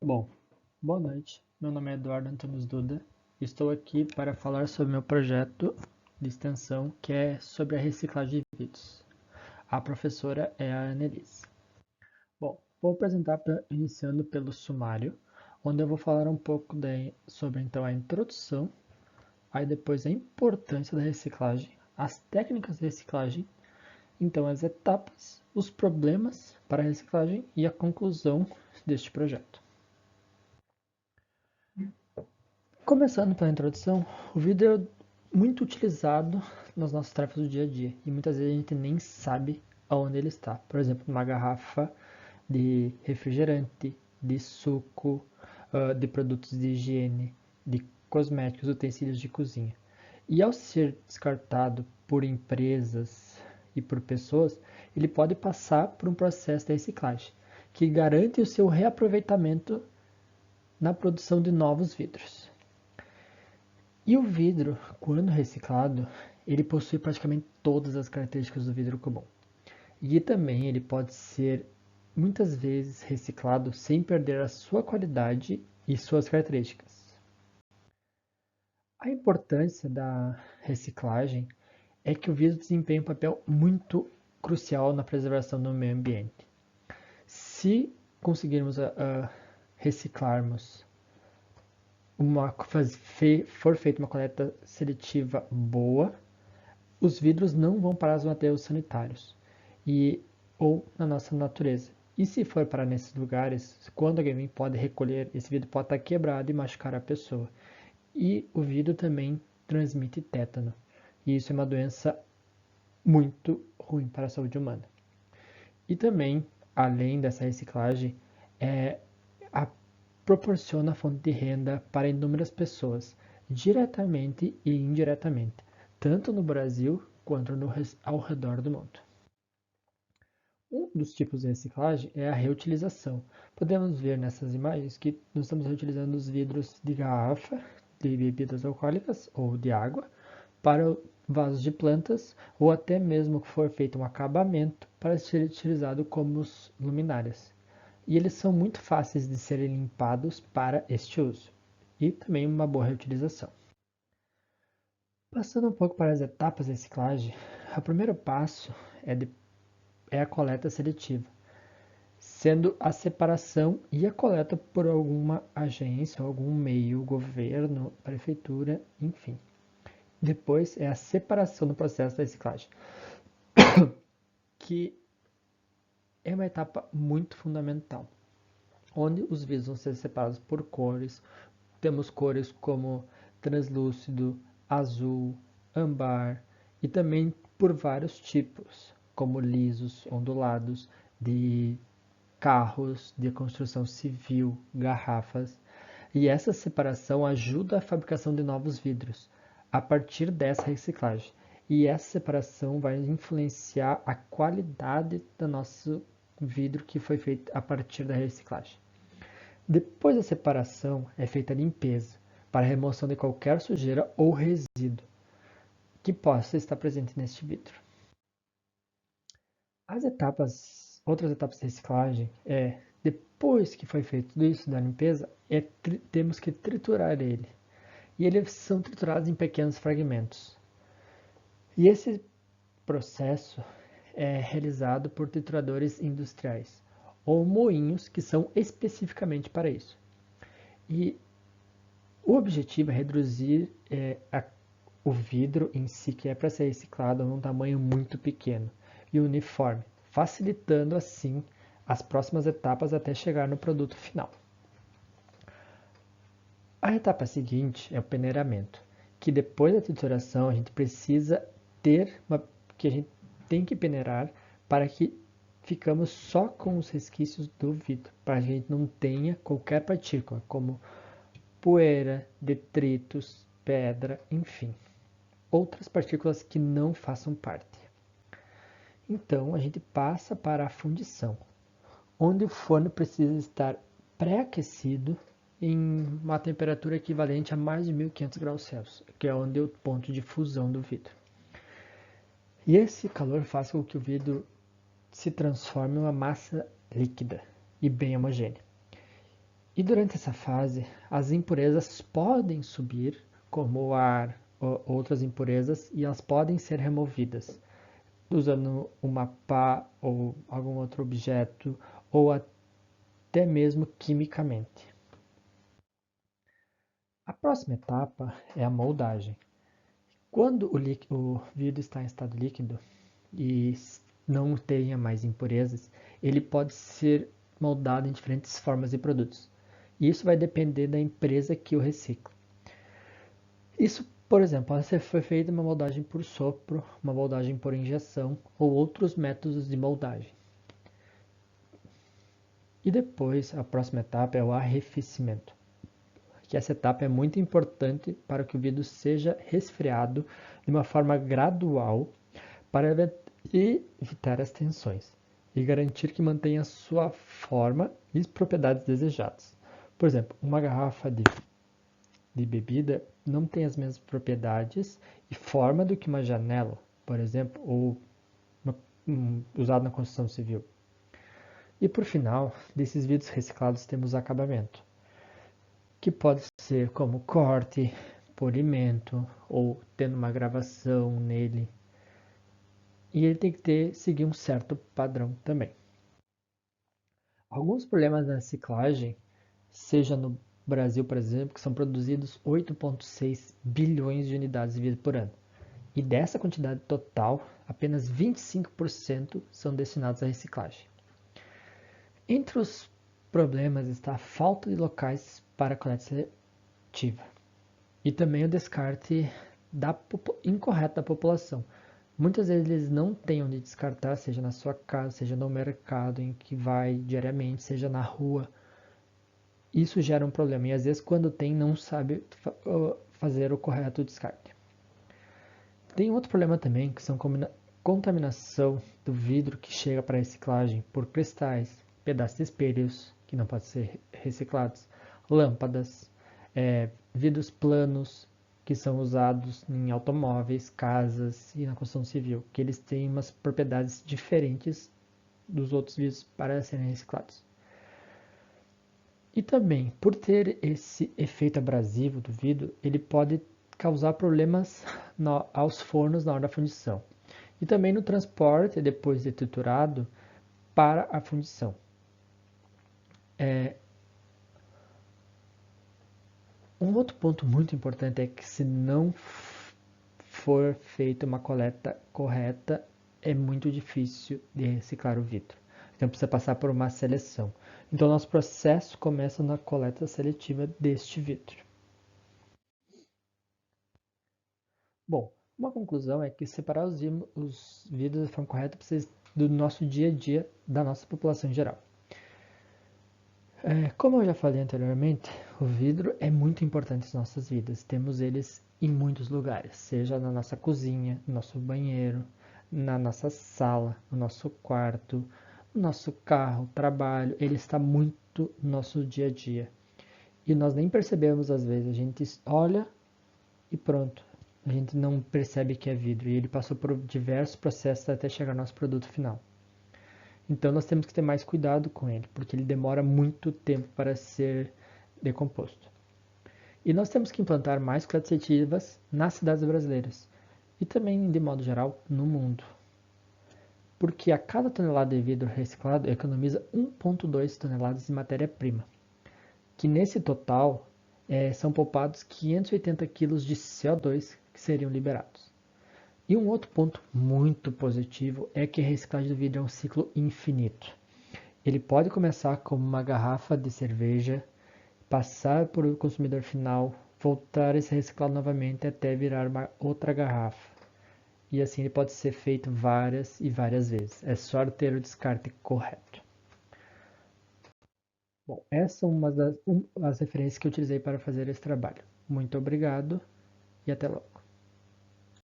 Bom, boa noite. Meu nome é Eduardo Antunes Duda e estou aqui para falar sobre meu projeto de extensão que é sobre a reciclagem de vidros. A professora é a Annelise. Bom, vou apresentar iniciando pelo sumário, onde eu vou falar um pouco sobre então a introdução, aí depois a importância da reciclagem, as técnicas de reciclagem, então as etapas, os problemas para a reciclagem e a conclusão deste projeto. Começando pela introdução, o vidro é muito utilizado nas nossas tarefas do dia a dia e muitas vezes a gente nem sabe aonde ele está. Por exemplo, numa garrafa de refrigerante, de suco, de produtos de higiene, de cosméticos, utensílios de cozinha. E ao ser descartado por empresas e por pessoas, ele pode passar por um processo de reciclagem, que garante o seu reaproveitamento na produção de novos vidros. E o vidro, quando reciclado, ele possui praticamente todas as características do vidro comum. E também ele pode ser muitas vezes reciclado sem perder a sua qualidade e suas características. A importância da reciclagem é que o vidro desempenha um papel muito crucial na preservação do meio ambiente. Se conseguirmos reciclarmos for feita uma coleta seletiva boa, os vidros não vão parar nos aterros sanitários ou na nossa natureza. E se for parar nesses lugares, quando alguém pode recolher, esse vidro pode estar quebrado e machucar a pessoa. E o vidro também transmite tétano. E isso é uma doença muito ruim para a saúde humana. E também, além dessa reciclagem, a proporciona fonte de renda para inúmeras pessoas, diretamente e indiretamente, tanto no Brasil quanto ao redor do mundo. Um dos tipos de reciclagem é a reutilização. Podemos ver nessas imagens que nós estamos reutilizando os vidros de garrafa, de bebidas alcoólicas ou de água, para vasos de plantas, ou até mesmo que for feito um acabamento para ser utilizado como luminárias. E eles são muito fáceis de serem limpados para este uso, e também uma boa reutilização. Passando um pouco para as etapas de reciclagem, o primeiro passo é a coleta seletiva, sendo a separação e a coleta por alguma agência, algum meio, governo, prefeitura, enfim. Depois é a separação do processo da reciclagem, que é uma etapa muito fundamental, onde os vidros vão ser separados por cores. Temos cores como translúcido, azul, âmbar e também por vários tipos, como lisos, ondulados, de carros, de construção civil, garrafas. E essa separação ajuda a fabricação de novos vidros a partir dessa reciclagem. E essa separação vai influenciar a qualidade do nosso vidro que foi feito a partir da reciclagem. Depois da separação, é feita a limpeza, para a remoção de qualquer sujeira ou resíduo que possa estar presente neste vidro. Outras etapas de reciclagem depois que foi feito tudo isso da limpeza, temos que triturar ele. E eles são triturados em pequenos fragmentos. E esse processo é realizado por trituradores industriais, ou moinhos que são especificamente para isso. E o objetivo é reduzir o vidro em si, que é para ser reciclado num tamanho muito pequeno e uniforme, facilitando assim as próximas etapas até chegar no produto final. A etapa seguinte é o peneiramento, que depois da trituração a gente precisa que a gente tem que peneirar para que ficamos só com os resquícios do vidro, para que a gente não tenha qualquer partícula, como poeira, detritos, pedra, enfim, outras partículas que não façam parte. Então a gente passa para a fundição, onde o forno precisa estar pré-aquecido em uma temperatura equivalente a mais de 1500 graus Celsius, que é onde é o ponto de fusão do vidro. E esse calor faz com que o vidro se transforme em uma massa líquida e bem homogênea. E durante essa fase, as impurezas podem subir, como o ar ou outras impurezas, e elas podem ser removidas usando uma pá ou algum outro objeto, ou até mesmo quimicamente. A próxima etapa é a moldagem. Quando o vidro está em estado líquido e não tenha mais impurezas, ele pode ser moldado em diferentes formas e produtos. E isso vai depender da empresa que o recicla. Isso, por exemplo, pode ser feita uma moldagem por sopro, uma moldagem por injeção ou outros métodos de moldagem. E depois, a próxima etapa é o arrefecimento, que essa etapa é muito importante para que o vidro seja resfriado de uma forma gradual para evitar as tensões e garantir que mantenha sua forma e propriedades desejadas. Por exemplo, uma garrafa de bebida não tem as mesmas propriedades e forma do que uma janela, por exemplo, ou usado na construção civil. E por final, desses vidros reciclados temos o acabamento, que pode ser como corte, polimento ou tendo uma gravação nele. E ele tem que seguir um certo padrão também. Alguns problemas na reciclagem, seja no Brasil, por exemplo, que são produzidos 8,6 bilhões de unidades de vidro por ano. E dessa quantidade total, apenas 25% são destinados à reciclagem. Entre os problemas está a falta de locais para a coleta seletiva e também o descarte incorreto da população. Muitas vezes eles não têm onde descartar, seja na sua casa, seja no mercado em que vai diariamente, seja na rua. Isso gera um problema e às vezes quando tem não sabe fazer o correto descarte. Tem outro problema também que são contaminação do vidro que chega para reciclagem por cristais, pedaços de espelhos que não podem ser reciclados, lâmpadas, vidros planos que são usados em automóveis, casas e na construção civil, que eles têm umas propriedades diferentes dos outros vidros para serem reciclados. E também, por ter esse efeito abrasivo do vidro, ele pode causar problemas aos fornos na hora da fundição. E também no transporte, depois de triturado, para a fundição. Um outro ponto muito importante é que se não for feita uma coleta correta, é muito difícil de reciclar o vidro. Então precisa passar por uma seleção. Então nosso processo começa na coleta seletiva deste vidro. Bom, uma conclusão é que separar os vidros de forma correta precisa do nosso dia a dia, da nossa população em geral. Como eu já falei anteriormente, o vidro é muito importante em nossas vidas. Temos eles em muitos lugares, seja na nossa cozinha, no nosso banheiro, na nossa sala, no nosso quarto, no nosso carro, trabalho. Ele está muito no nosso dia a dia. E nós nem percebemos às vezes. A gente olha e pronto. A gente não percebe que é vidro. E ele passou por diversos processos até chegar ao nosso produto final. Então nós temos que ter mais cuidado com ele, porque ele demora muito tempo para ser decomposto. E nós temos que implantar mais coletas seletivas nas cidades brasileiras e também, de modo geral, no mundo. Porque a cada tonelada de vidro reciclado economiza 1,2 toneladas de matéria-prima, que nesse total são poupados 580 kg de CO2 que seriam liberados. E um outro ponto muito positivo é que a reciclagem do vidro é um ciclo infinito. Ele pode começar como uma garrafa de cerveja, passar por o consumidor final, voltar a ser reciclado novamente até virar uma outra garrafa. E assim ele pode ser feito várias e várias vezes. É só ter o descarte correto. Bom, essas são as referências que eu utilizei para fazer esse trabalho. Muito obrigado e até logo.